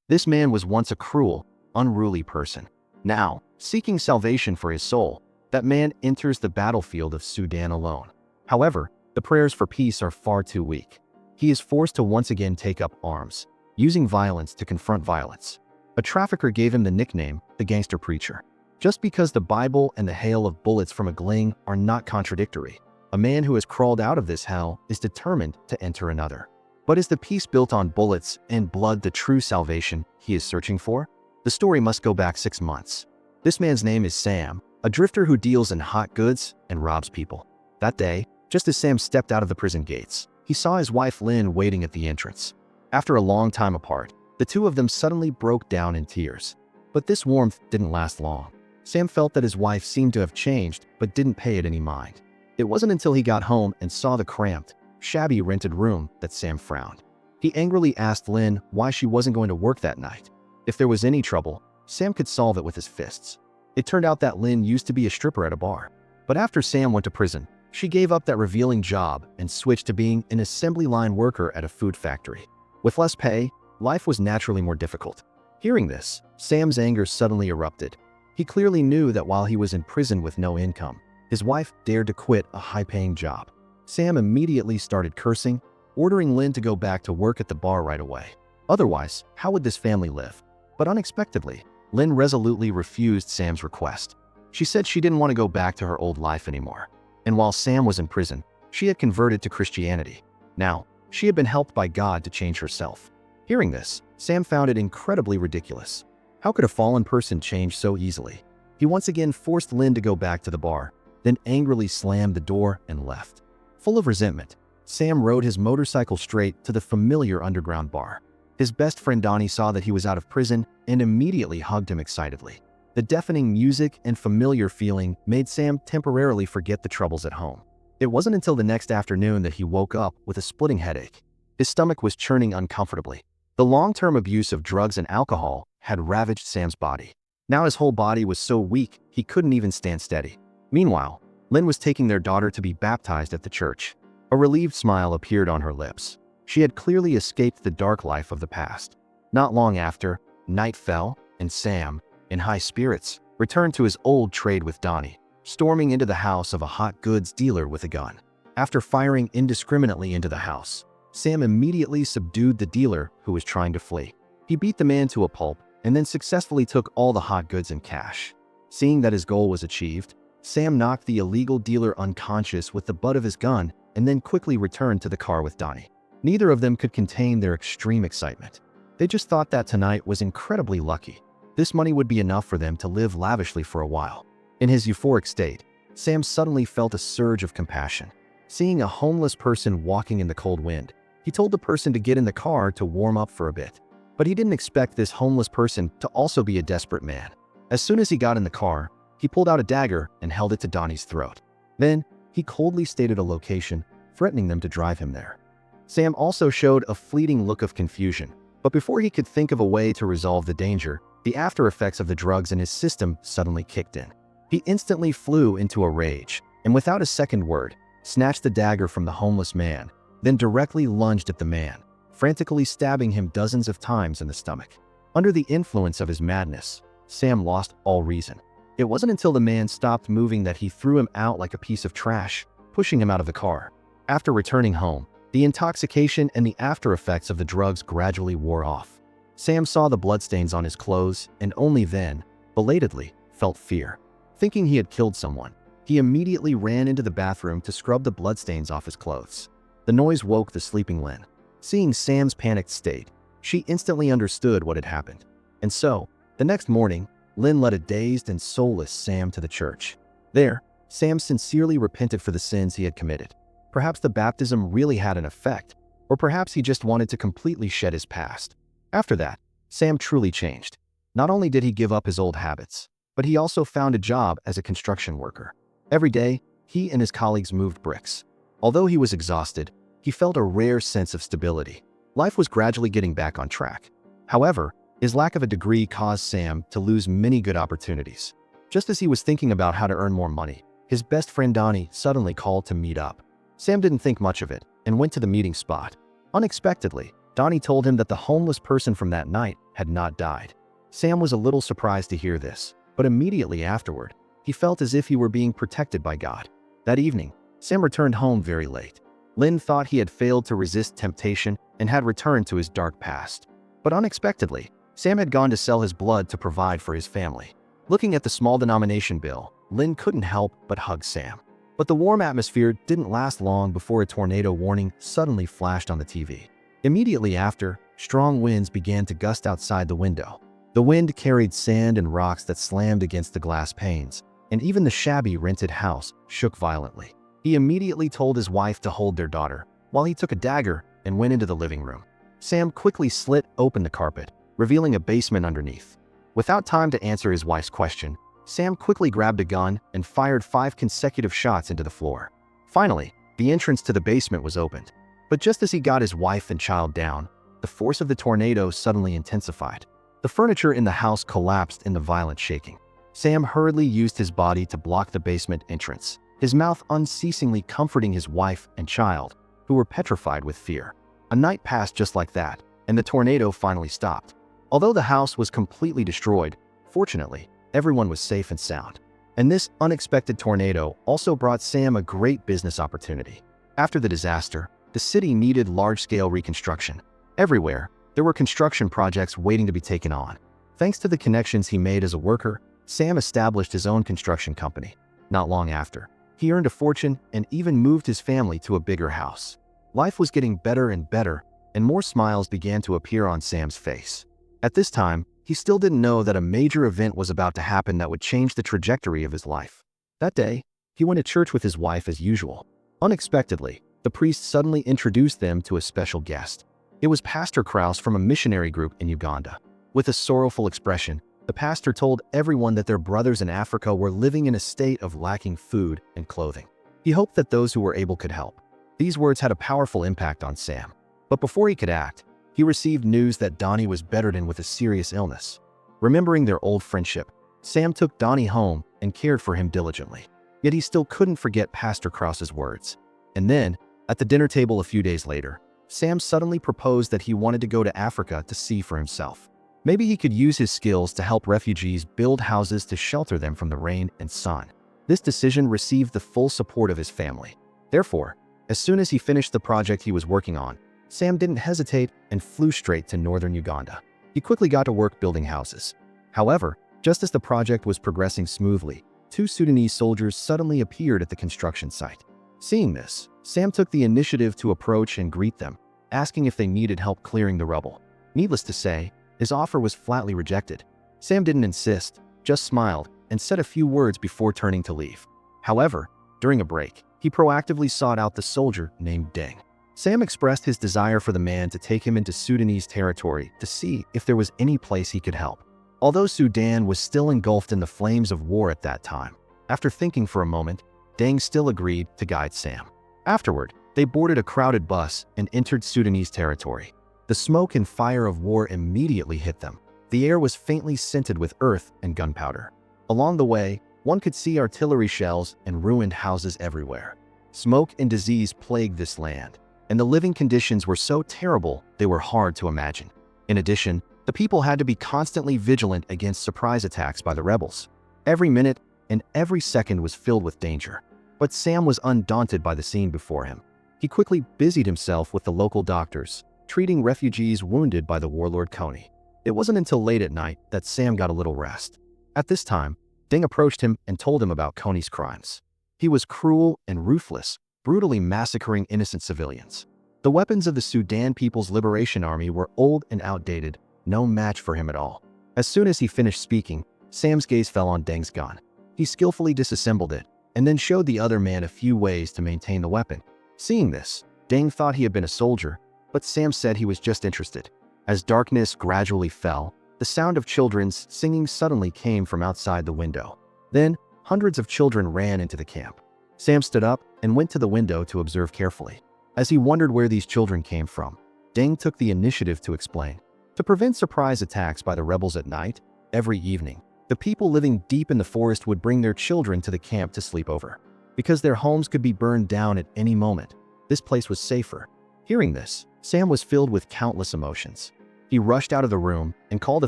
This man was once a cruel, unruly person. Now, seeking salvation for his soul, that man enters the battlefield of Sudan alone. However, the prayers for peace are far too weak. He is forced to once again take up arms, using violence to confront violence. A trafficker gave him the nickname, the Gangster Preacher. Just because the Bible and the hail of bullets from a gling are not contradictory, a man who has crawled out of this hell is determined to enter another. But is the peace built on bullets and blood the true salvation he is searching for? The story must go back 6 months. This man's name is Sam, a drifter who deals in hot goods and robs people. That day, just as Sam stepped out of the prison gates, he saw his wife Lynn waiting at the entrance. After a long time apart, the two of them suddenly broke down in tears. But this warmth didn't last long. Sam felt that his wife seemed to have changed, but didn't pay it any mind. It wasn't until he got home and saw the cramped, shabby rented room that Sam frowned. He angrily asked Lynn why she wasn't going to work that night. If there was any trouble, Sam could solve it with his fists. It turned out that Lynn used to be a stripper at a bar. But after Sam went to prison, she gave up that revealing job and switched to being an assembly line worker at a food factory. With less pay, life was naturally more difficult. Hearing this, Sam's anger suddenly erupted. He clearly knew that while he was in prison with no income, his wife dared to quit a high-paying job. Sam immediately started cursing, ordering Lynn to go back to work at the bar right away. Otherwise, how would this family live? But unexpectedly, Lynn resolutely refused Sam's request. She said she didn't want to go back to her old life anymore. And while Sam was in prison, she had converted to Christianity. Now, she had been helped by God to change herself. Hearing this, Sam found it incredibly ridiculous. How could a fallen person change so easily? He once again forced Lynn to go back to the bar, then angrily slammed the door and left. Full of resentment, Sam rode his motorcycle straight to the familiar underground bar. His best friend Donnie saw that he was out of prison and immediately hugged him excitedly. The deafening music and familiar feeling made Sam temporarily forget the troubles at home. It wasn't until the next afternoon that he woke up with a splitting headache. His stomach was churning uncomfortably. The long-term abuse of drugs and alcohol had ravaged Sam's body. Now his whole body was so weak he couldn't even stand steady. Meanwhile, Lynn was taking their daughter to be baptized at the church. A relieved smile appeared on her lips. She had clearly escaped the dark life of the past. Not long after, night fell, and Sam, in high spirits, returned to his old trade with Donnie, storming into the house of a hot goods dealer with a gun. After firing indiscriminately into the house, Sam immediately subdued the dealer who was trying to flee. He beat the man to a pulp and then successfully took all the hot goods and cash. Seeing that his goal was achieved, Sam knocked the illegal dealer unconscious with the butt of his gun and then quickly returned to the car with Donnie. Neither of them could contain their extreme excitement. They just thought that tonight was incredibly lucky. This money would be enough for them to live lavishly for a while. In his euphoric state, Sam suddenly felt a surge of compassion. Seeing a homeless person walking in the cold wind, he told the person to get in the car to warm up for a bit. But he didn't expect this homeless person to also be a desperate man. As soon as he got in the car, he pulled out a dagger and held it to Donnie's throat. Then, he coldly stated a location, threatening them to drive him there. Sam also showed a fleeting look of confusion, but before he could think of a way to resolve the danger, the after effects of the drugs in his system suddenly kicked in. He instantly flew into a rage, and without a second word, snatched the dagger from the homeless man, then directly lunged at the man, frantically stabbing him dozens of times in the stomach. Under the influence of his madness, Sam lost all reason. It wasn't until the man stopped moving that he threw him out like a piece of trash, pushing him out of the car. After returning home, the intoxication and the after effects of the drugs gradually wore off. Sam saw the bloodstains on his clothes and only then, belatedly, felt fear. Thinking he had killed someone, he immediately ran into the bathroom to scrub the bloodstains off his clothes. The noise woke the sleeping Lynn. Seeing Sam's panicked state, she instantly understood what had happened. And so, the next morning, Lynn led a dazed and soulless Sam to the church. There, Sam sincerely repented for the sins he had committed. Perhaps the baptism really had an effect, or perhaps he just wanted to completely shed his past. After that, Sam truly changed. Not only did he give up his old habits, but he also found a job as a construction worker. Every day, he and his colleagues moved bricks. Although he was exhausted, he felt a rare sense of stability. Life was gradually getting back on track. However, his lack of a degree caused Sam to lose many good opportunities. Just as he was thinking about how to earn more money, his best friend Donnie suddenly called to meet up. Sam didn't think much of it and went to the meeting spot. Unexpectedly, Donnie told him that the homeless person from that night had not died. Sam was a little surprised to hear this, but immediately afterward, he felt as if he were being protected by God. That evening, Sam returned home very late. Lynn thought he had failed to resist temptation and had returned to his dark past. But unexpectedly, Sam had gone to sell his blood to provide for his family. Looking at the small denomination bill, Lynn couldn't help but hug Sam. But the warm atmosphere didn't last long before a tornado warning suddenly flashed on the TV. Immediately after, strong winds began to gust outside the window. The wind carried sand and rocks that slammed against the glass panes, and even the shabby rented house shook violently. He immediately told his wife to hold their daughter, while he took a dagger and went into the living room. Sam quickly slit open the carpet, revealing a basement underneath. Without time to answer his wife's question, Sam quickly grabbed a gun and fired 5 consecutive shots into the floor. Finally, the entrance to the basement was opened. But just as he got his wife and child down, the force of the tornado suddenly intensified. The furniture in the house collapsed in the violent shaking. Sam hurriedly used his body to block the basement entrance, his mouth unceasingly comforting his wife and child, who were petrified with fear. A night passed just like that, and the tornado finally stopped. Although the house was completely destroyed, fortunately, everyone was safe and sound. And this unexpected tornado also brought Sam a great business opportunity. After the disaster, the city needed large-scale reconstruction. Everywhere, there were construction projects waiting to be taken on. Thanks to the connections he made as a worker, Sam established his own construction company. Not long after, he earned a fortune and even moved his family to a bigger house. Life was getting better and better, and more smiles began to appear on Sam's face. At this time, he still didn't know that a major event was about to happen that would change the trajectory of his life. That day, he went to church with his wife as usual. Unexpectedly, the priest suddenly introduced them to a special guest. It was Pastor Kraus from a missionary group in Uganda. With a sorrowful expression, the pastor told everyone that their brothers in Africa were living in a state of lacking food and clothing. He hoped that those who were able could help. These words had a powerful impact on Sam. But before he could act, he received news that Donnie was bedridden with a serious illness. Remembering their old friendship, Sam took Donnie home and cared for him diligently. Yet he still couldn't forget Pastor Kraus's words. And then, at the dinner table a few days later, Sam suddenly proposed that he wanted to go to Africa to see for himself. Maybe he could use his skills to help refugees build houses to shelter them from the rain and sun. This decision received the full support of his family. Therefore, as soon as he finished the project he was working on, Sam didn't hesitate and flew straight to northern Uganda. He quickly got to work building houses. However, just as the project was progressing smoothly, 2 Sudanese soldiers suddenly appeared at the construction site. Seeing this, Sam took the initiative to approach and greet them, asking if they needed help clearing the rubble. Needless to say, his offer was flatly rejected. Sam didn't insist, just smiled and said a few words before turning to leave. However, during a break, he proactively sought out the soldier named Deng. Sam expressed his desire for the man to take him into Sudanese territory to see if there was any place he could help. Although Sudan was still engulfed in the flames of war at that time, after thinking for a moment, Deng still agreed to guide Sam. Afterward, they boarded a crowded bus and entered Sudanese territory. The smoke and fire of war immediately hit them. The air was faintly scented with earth and gunpowder. Along the way, one could see artillery shells and ruined houses everywhere. Smoke and disease plagued this land, and the living conditions were so terrible they were hard to imagine. In addition, the people had to be constantly vigilant against surprise attacks by the rebels. Every minute and every second was filled with danger. But Sam was undaunted by the scene before him. He quickly busied himself with the local doctors, treating refugees wounded by the warlord Coney. It wasn't until late at night that Sam got a little rest. At this time, Deng approached him and told him about Coney's crimes. He was cruel and ruthless, brutally massacring innocent civilians. The weapons of the Sudan People's Liberation Army were old and outdated, no match for him at all. As soon as he finished speaking, Sam's gaze fell on Deng's gun. He skillfully disassembled it, and then showed the other man a few ways to maintain the weapon. Seeing this, Deng thought he had been a soldier, but Sam said he was just interested. As darkness gradually fell, the sound of children's singing suddenly came from outside the window. Then, hundreds of children ran into the camp. Sam stood up and went to the window to observe carefully. As he wondered where these children came from, Deng took the initiative to explain. To prevent surprise attacks by the rebels at night, every evening, the people living deep in the forest would bring their children to the camp to sleep over. Because their homes could be burned down at any moment, this place was safer. Hearing this, Sam was filled with countless emotions. He rushed out of the room and called a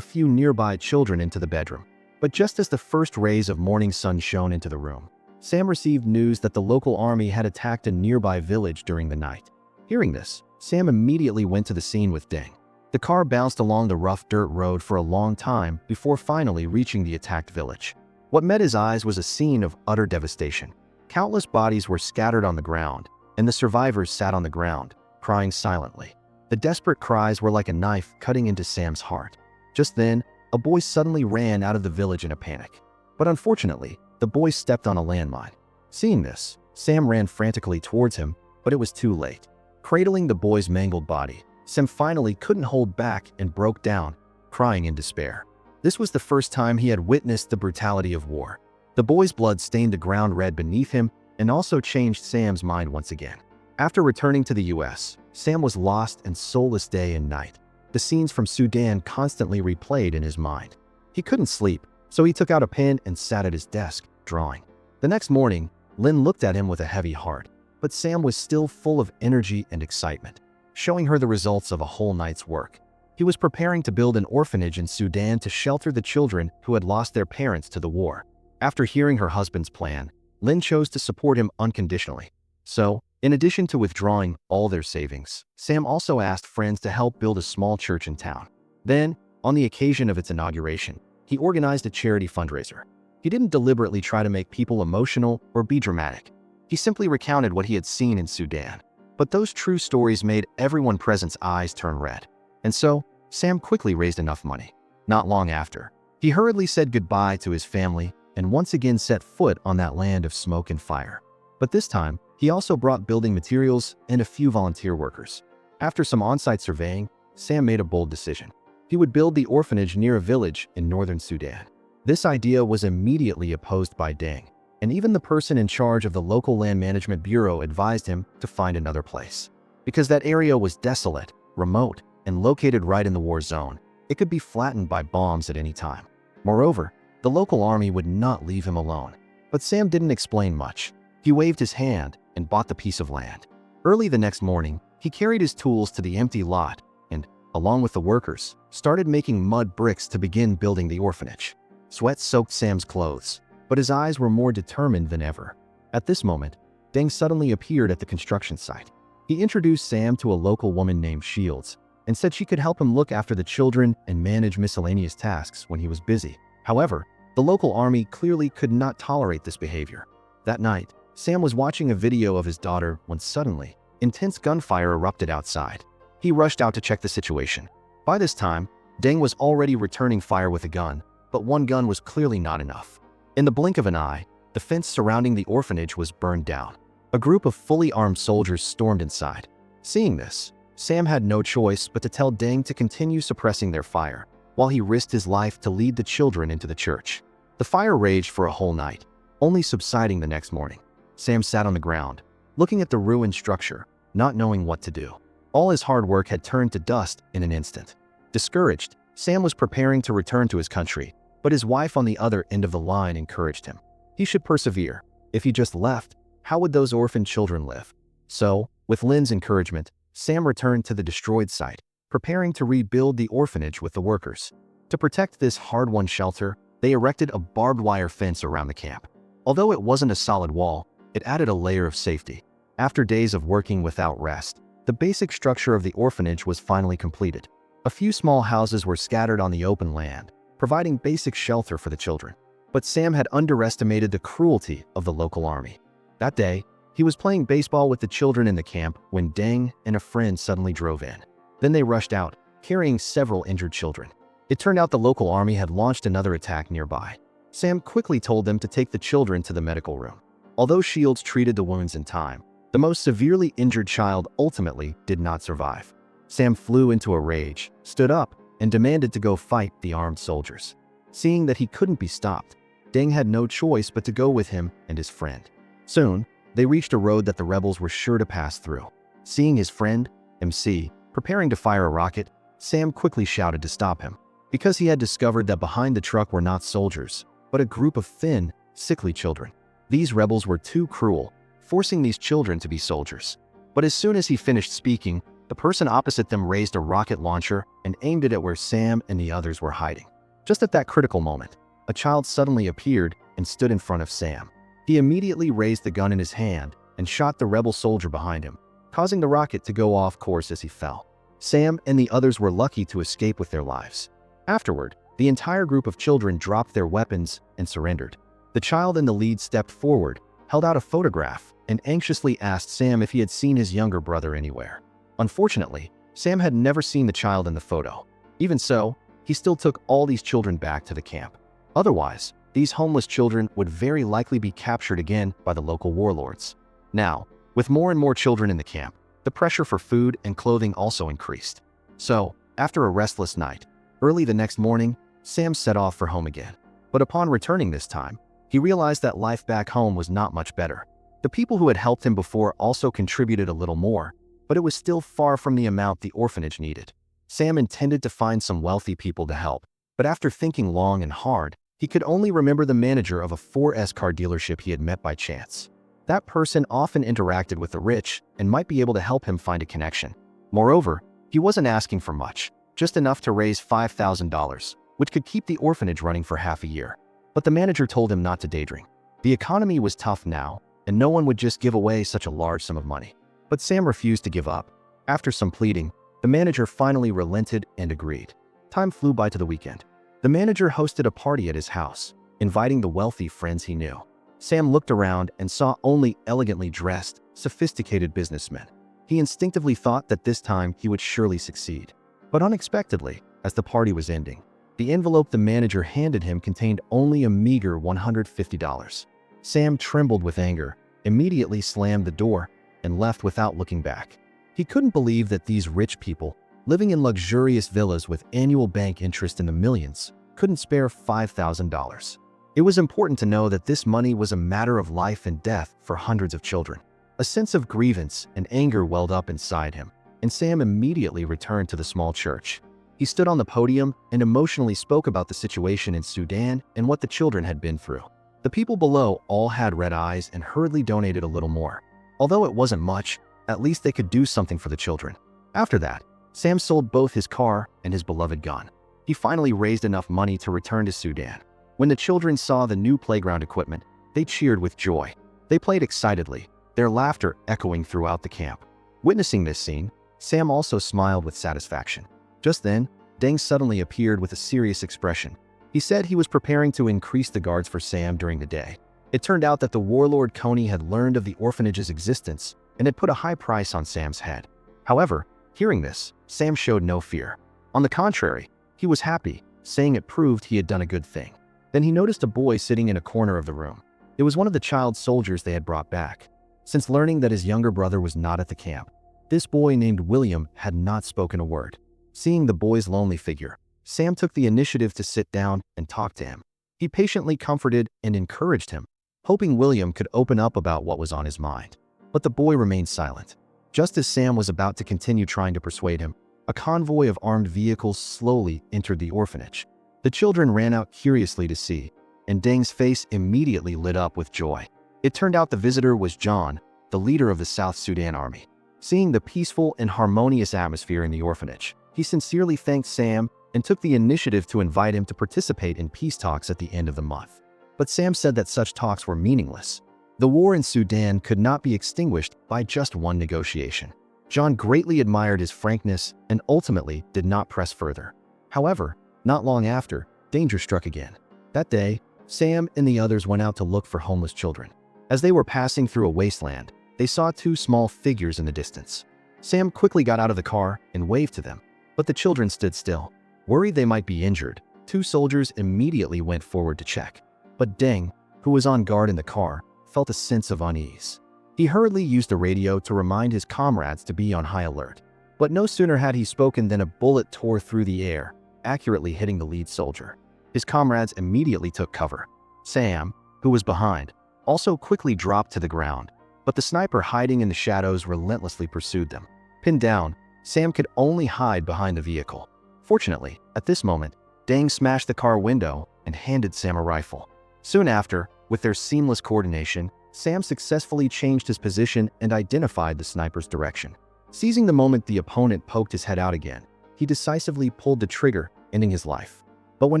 few nearby children into the bedroom. But just as the first rays of morning sun shone into the room, Sam received news that the local army had attacked a nearby village during the night. Hearing this, Sam immediately went to the scene with Deng. The car bounced along the rough dirt road for a long time before finally reaching the attacked village. What met his eyes was a scene of utter devastation. Countless bodies were scattered on the ground, and the survivors sat on the ground, crying silently. The desperate cries were like a knife cutting into Sam's heart. Just then, a boy suddenly ran out of the village in a panic. But unfortunately, the boy stepped on a landmine. Seeing this, Sam ran frantically towards him, but it was too late. Cradling the boy's mangled body, Sam finally couldn't hold back and broke down, crying in despair. This was the first time he had witnessed the brutality of war. The boy's blood stained the ground red beneath him and also changed Sam's mind once again. After returning to the US, Sam was lost and soulless day and night. The scenes from Sudan constantly replayed in his mind. He couldn't sleep, so he took out a pen and sat at his desk, drawing. The next morning, Lynn looked at him with a heavy heart, but Sam was still full of energy and excitement, showing her the results of a whole night's work. He was preparing to build an orphanage in Sudan to shelter the children who had lost their parents to the war. After hearing her husband's plan, Lynn chose to support him unconditionally. So, in addition to withdrawing all their savings, Sam also asked friends to help build a small church in town. Then, on the occasion of its inauguration, he organized a charity fundraiser. He didn't deliberately try to make people emotional or be dramatic. He simply recounted what he had seen in Sudan. But those true stories made everyone present's eyes turn red. And so, Sam quickly raised enough money. Not long after, he hurriedly said goodbye to his family and once again set foot on that land of smoke and fire. But this time, he also brought building materials and a few volunteer workers. After some on-site surveying, Sam made a bold decision. He would build the orphanage near a village in northern Sudan. This idea was immediately opposed by Deng, and even the person in charge of the local land management bureau advised him to find another place. Because that area was desolate, remote, and located right in the war zone, it could be flattened by bombs at any time. Moreover, the local army would not leave him alone. But Sam didn't explain much. He waved his hand and bought the piece of land. Early the next morning, he carried his tools to the empty lot and, along with the workers, started making mud bricks to begin building the orphanage. Sweat soaked Sam's clothes, but his eyes were more determined than ever. At this moment, Deng suddenly appeared at the construction site. He introduced Sam to a local woman named Shields and said she could help him look after the children and manage miscellaneous tasks when he was busy. However, the local army clearly could not tolerate this behavior. That night, Sam was watching a video of his daughter when suddenly, intense gunfire erupted outside. He rushed out to check the situation. By this time, Deng was already returning fire with a gun, but one gun was clearly not enough. In the blink of an eye, the fence surrounding the orphanage was burned down. A group of fully armed soldiers stormed inside. Seeing this, Sam had no choice but to tell Deng to continue suppressing their fire, while he risked his life to lead the children into the church. The fire raged for a whole night, only subsiding the next morning. Sam sat on the ground, looking at the ruined structure, not knowing what to do. All his hard work had turned to dust in an instant. Discouraged, Sam was preparing to return to his country, but his wife on the other end of the line encouraged him. He should persevere. If he just left, how would those orphan children live? So, with Lynn's encouragement, Sam returned to the destroyed site, preparing to rebuild the orphanage with the workers. To protect this hard-won shelter, they erected a barbed wire fence around the camp. Although it wasn't a solid wall, it added a layer of safety. After days of working without rest, the basic structure of the orphanage was finally completed. A few small houses were scattered on the open land, providing basic shelter for the children. But Sam had underestimated the cruelty of the local army. That day, he was playing baseball with the children in the camp when Deng and a friend suddenly drove in. Then they rushed out, carrying several injured children. It turned out the local army had launched another attack nearby. Sam quickly told them to take the children to the medical room. Although Shields treated the wounds in time, the most severely injured child ultimately did not survive. Sam flew into a rage, stood up, and demanded to go fight the armed soldiers. Seeing that he couldn't be stopped, Deng had no choice but to go with him and his friend. Soon, they reached a road that the rebels were sure to pass through. Seeing his friend, MC, preparing to fire a rocket, Sam quickly shouted to stop him. Because he had discovered that behind the truck were not soldiers, but a group of thin, sickly children. These rebels were too cruel, forcing these children to be soldiers. But as soon as he finished speaking, The person opposite them raised a rocket launcher and aimed it at where Sam and the others were hiding. Just at that critical moment, a child suddenly appeared and stood in front of Sam. He immediately raised the gun in his hand and shot the rebel soldier behind him, causing the rocket to go off course as he fell. Sam and the others were lucky to escape with their lives. Afterward, the entire group of children dropped their weapons and surrendered. The child in the lead stepped forward, held out a photograph, and anxiously asked Sam if he had seen his younger brother anywhere. Unfortunately, Sam had never seen the child in the photo. Even so, he still took all these children back to the camp. Otherwise, these homeless children would very likely be captured again by the local warlords. Now, with more and more children in the camp, the pressure for food and clothing also increased. So, after a restless night, early the next morning, Sam set off for home again. But upon returning this time, he realized that life back home was not much better. The people who had helped him before also contributed a little more, but it was still far from the amount the orphanage needed. Sam intended to find some wealthy people to help, but after thinking long and hard, he could only remember the manager of a 4S car dealership he had met by chance. That person often interacted with the rich and might be able to help him find a connection. Moreover, he wasn't asking for much, just enough to raise $5,000, which could keep the orphanage running for half a year. But the manager told him not to daydream. The economy was tough now, and no one would just give away such a large sum of money. But Sam refused to give up. After some pleading, the manager finally relented and agreed. Time flew by to the weekend. The manager hosted a party at his house, inviting the wealthy friends he knew. Sam looked around and saw only elegantly dressed, sophisticated businessmen. He instinctively thought that this time he would surely succeed. But unexpectedly, as the party was ending, the envelope the manager handed him contained only a meager $150. Sam trembled with anger, immediately slammed the door, and left without looking back. He couldn't believe that these rich people, living in luxurious villas with annual bank interest in the millions, couldn't spare $5,000. It was important to know that this money was a matter of life and death for hundreds of children. A sense of grievance and anger welled up inside him, and Sam immediately returned to the small church. He stood on the podium and emotionally spoke about the situation in Sudan and what the children had been through. The people below all had red eyes and hurriedly donated a little more. Although it wasn't much, at least they could do something for the children. After that, Sam sold both his car and his beloved gun. He finally raised enough money to return to Sudan. When the children saw the new playground equipment, they cheered with joy. They played excitedly, their laughter echoing throughout the camp. Witnessing this scene, Sam also smiled with satisfaction. Just then, Deng suddenly appeared with a serious expression. He said he was preparing to increase the guards for Sam during the day. It turned out that the warlord Coney had learned of the orphanage's existence and had put a high price on Sam's head. However, hearing this, Sam showed no fear. On the contrary, he was happy, saying it proved he had done a good thing. Then he noticed a boy sitting in a corner of the room. It was one of the child soldiers they had brought back. Since learning that his younger brother was not at the camp, this boy named William had not spoken a word. Seeing the boy's lonely figure, Sam took the initiative to sit down and talk to him. He patiently comforted and encouraged him, hoping William could open up about what was on his mind. But the boy remained silent. Just as Sam was about to continue trying to persuade him, a convoy of armed vehicles slowly entered the orphanage. The children ran out curiously to see, and Deng's face immediately lit up with joy. It turned out the visitor was John, the leader of the South Sudan army. Seeing the peaceful and harmonious atmosphere in the orphanage, he sincerely thanked Sam and took the initiative to invite him to participate in peace talks at the end of the month. But Sam said that such talks were meaningless. The war in Sudan could not be extinguished by just one negotiation. John greatly admired his frankness and ultimately did not press further. However, not long after, danger struck again. That day, Sam and the others went out to look for homeless children. As they were passing through a wasteland, they saw two small figures in the distance. Sam quickly got out of the car and waved to them, but the children stood still. Worried they might be injured, two soldiers immediately went forward to check. But Deng, who was on guard in the car, felt a sense of unease. He hurriedly used the radio to remind his comrades to be on high alert. But no sooner had he spoken than a bullet tore through the air, accurately hitting the lead soldier. His comrades immediately took cover. Sam, who was behind, also quickly dropped to the ground, but the sniper hiding in the shadows relentlessly pursued them. Pinned down, Sam could only hide behind the vehicle. Fortunately, at this moment, Deng smashed the car window and handed Sam a rifle. Soon after, with their seamless coordination, Sam successfully changed his position and identified the sniper's direction. Seizing the moment the opponent poked his head out again, he decisively pulled the trigger, ending his life. But when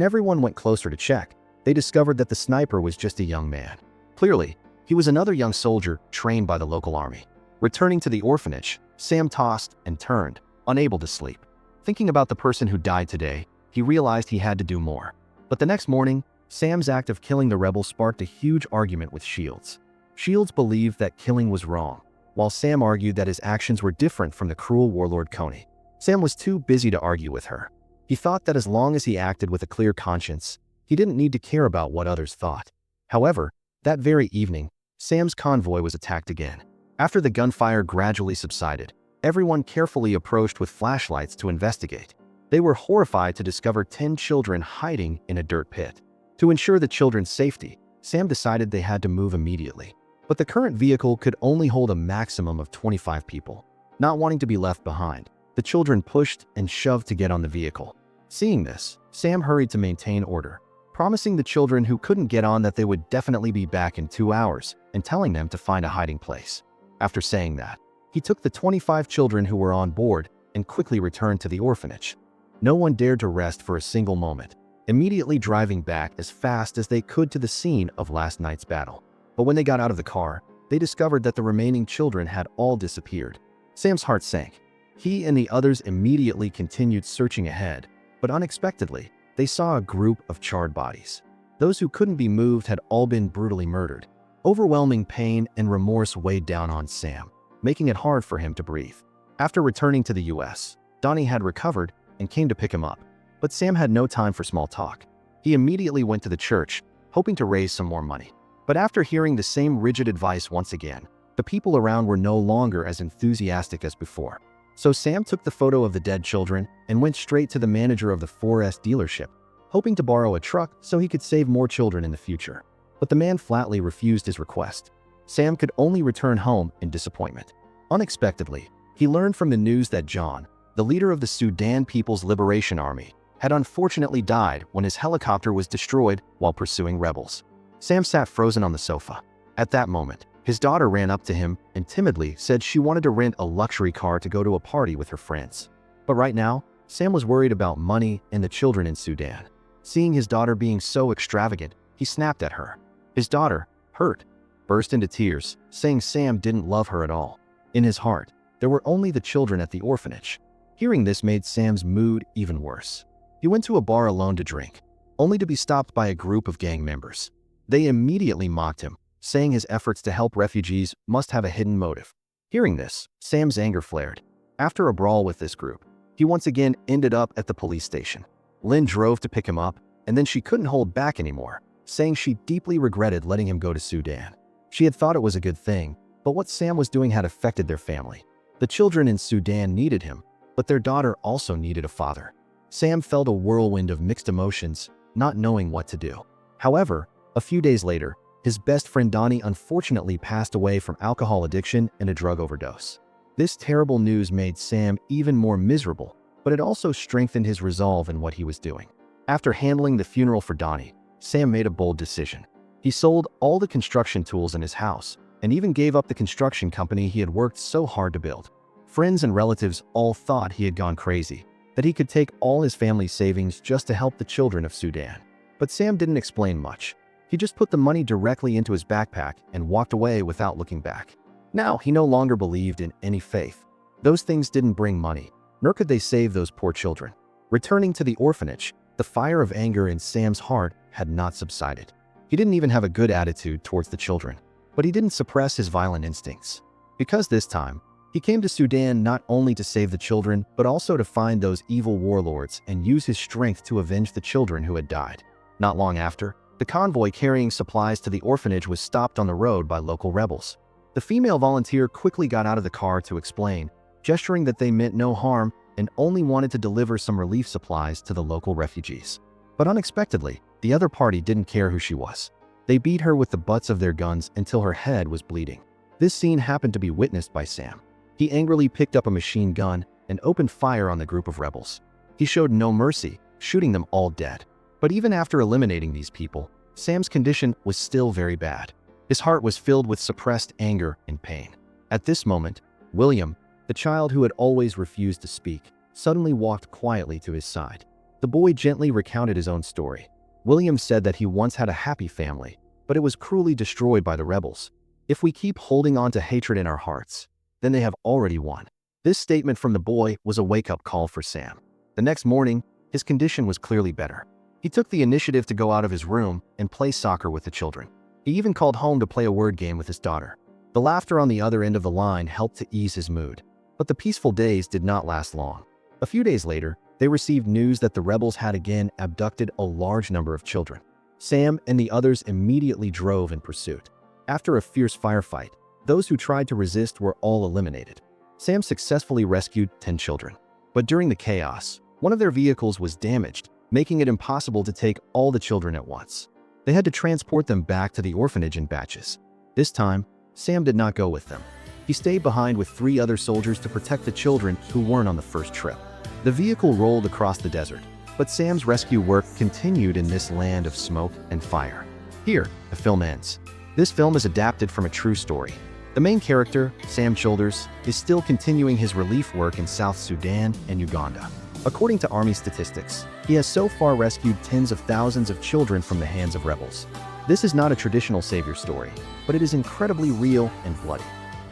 everyone went closer to check, they discovered that the sniper was just a young man. Clearly, he was another young soldier trained by the local army. Returning to the orphanage, Sam tossed and turned, unable to sleep. Thinking about the person who died today, he realized he had to do more. But the next morning, Sam's act of killing the rebels sparked a huge argument with Shields. Shields believed that killing was wrong, while Sam argued that his actions were different from the cruel warlord Coney. Sam was too busy to argue with her. He thought that as long as he acted with a clear conscience, he didn't need to care about what others thought. However, that very evening, Sam's convoy was attacked again. After the gunfire gradually subsided, everyone carefully approached with flashlights to investigate. They were horrified to discover 10 children hiding in a dirt pit. To ensure the children's safety, Sam decided they had to move immediately. But the current vehicle could only hold a maximum of 25 people. Not wanting to be left behind, the children pushed and shoved to get on the vehicle. Seeing this, Sam hurried to maintain order, promising the children who couldn't get on that they would definitely be back in 2 hours and telling them to find a hiding place. After saying that, he took the 25 children who were on board and quickly returned to the orphanage. No one dared to rest for a single moment, immediately driving back as fast as they could to the scene of last night's battle. But when they got out of the car, they discovered that the remaining children had all disappeared. Sam's heart sank. He and the others immediately continued searching ahead, but unexpectedly, they saw a group of charred bodies. Those who couldn't be moved had all been brutally murdered. Overwhelming pain and remorse weighed down on Sam, making it hard for him to breathe. After returning to the US, Donnie had recovered and came to pick him up. But Sam had no time for small talk. He immediately went to the church, hoping to raise some more money. But after hearing the same rigid advice once again, the people around were no longer as enthusiastic as before. So Sam took the photo of the dead children and went straight to the manager of the 4S dealership, hoping to borrow a truck so he could save more children in the future. But the man flatly refused his request. Sam could only return home in disappointment. Unexpectedly, he learned from the news that John, the leader of the Sudan People's Liberation Army, had unfortunately died when his helicopter was destroyed while pursuing rebels. Sam sat frozen on the sofa. At that moment, his daughter ran up to him and timidly said she wanted to rent a luxury car to go to a party with her friends. But right now, Sam was worried about money and the children in Sudan. Seeing his daughter being so extravagant, he snapped at her. His daughter, hurt, burst into tears, saying Sam didn't love her at all. In his heart, there were only the children at the orphanage. Hearing this made Sam's mood even worse. He went to a bar alone to drink, only to be stopped by a group of gang members. They immediately mocked him, saying his efforts to help refugees must have a hidden motive. Hearing this, Sam's anger flared. After a brawl with this group, he once again ended up at the police station. Lynn drove to pick him up, and then she couldn't hold back anymore, saying she deeply regretted letting him go to Sudan. She had thought it was a good thing, but what Sam was doing had affected their family. The children in Sudan needed him, but their daughter also needed a father. Sam felt a whirlwind of mixed emotions, not knowing what to do. However, a few days later, his best friend Donnie unfortunately passed away from alcohol addiction and a drug overdose. This terrible news made Sam even more miserable, but it also strengthened his resolve in what he was doing. After handling the funeral for Donnie, Sam made a bold decision. He sold all the construction tools in his house and even gave up the construction company he had worked so hard to build. Friends and relatives all thought he had gone crazy, that he could take all his family's savings just to help the children of Sudan. But Sam didn't explain much. He just put the money directly into his backpack and walked away without looking back. Now he no longer believed in any faith. Those things didn't bring money, nor could they save those poor children. Returning to the orphanage, the fire of anger in Sam's heart had not subsided. He didn't even have a good attitude towards the children, but he didn't suppress his violent instincts. Because this time, he came to Sudan not only to save the children, but also to find those evil warlords and use his strength to avenge the children who had died. Not long after, the convoy carrying supplies to the orphanage was stopped on the road by local rebels. The female volunteer quickly got out of the car to explain, gesturing that they meant no harm and only wanted to deliver some relief supplies to the local refugees. But unexpectedly, the other party didn't care who she was. They beat her with the butts of their guns until her head was bleeding. This scene happened to be witnessed by Sam. He angrily picked up a machine gun and opened fire on the group of rebels. He showed no mercy, shooting them all dead. But even after eliminating these people, Sam's condition was still very bad. His heart was filled with suppressed anger and pain. At this moment, William, the The child who had always refused to speak suddenly walked quietly to his side. The boy gently recounted his own story. William said that he once had a happy family, but it was cruelly destroyed by the rebels. If we keep holding on to hatred in our hearts, then they have already won. This statement from the boy was a wake-up call for Sam. The next morning, his condition was clearly better. He took the initiative to go out of his room and play soccer with the children. He even called home to play a word game with his daughter. The laughter on the other end of the line helped to ease his mood. But the peaceful days did not last long. A few days later, they received news that the rebels had again abducted a large number of children. Sam and the others immediately drove in pursuit. After a fierce firefight, those who tried to resist were all eliminated. Sam successfully rescued 10 children. But during the chaos, one of their vehicles was damaged, making it impossible to take all the children at once. They had to transport them back to the orphanage in batches. This time, Sam did not go with them. He stayed behind with 3 other soldiers to protect the children who weren't on the first trip. The vehicle rolled across the desert, but Sam's rescue work continued in this land of smoke and fire. Here, the film ends. This film is adapted from a true story. The main character, Sam Childers, is still continuing his relief work in South Sudan and Uganda. According to Army statistics, he has so far rescued tens of thousands of children from the hands of rebels. This is not a traditional savior story, but it is incredibly real and bloody.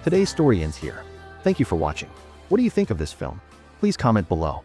Today's story ends here. Thank you for watching. What do you think of this film? Please comment below.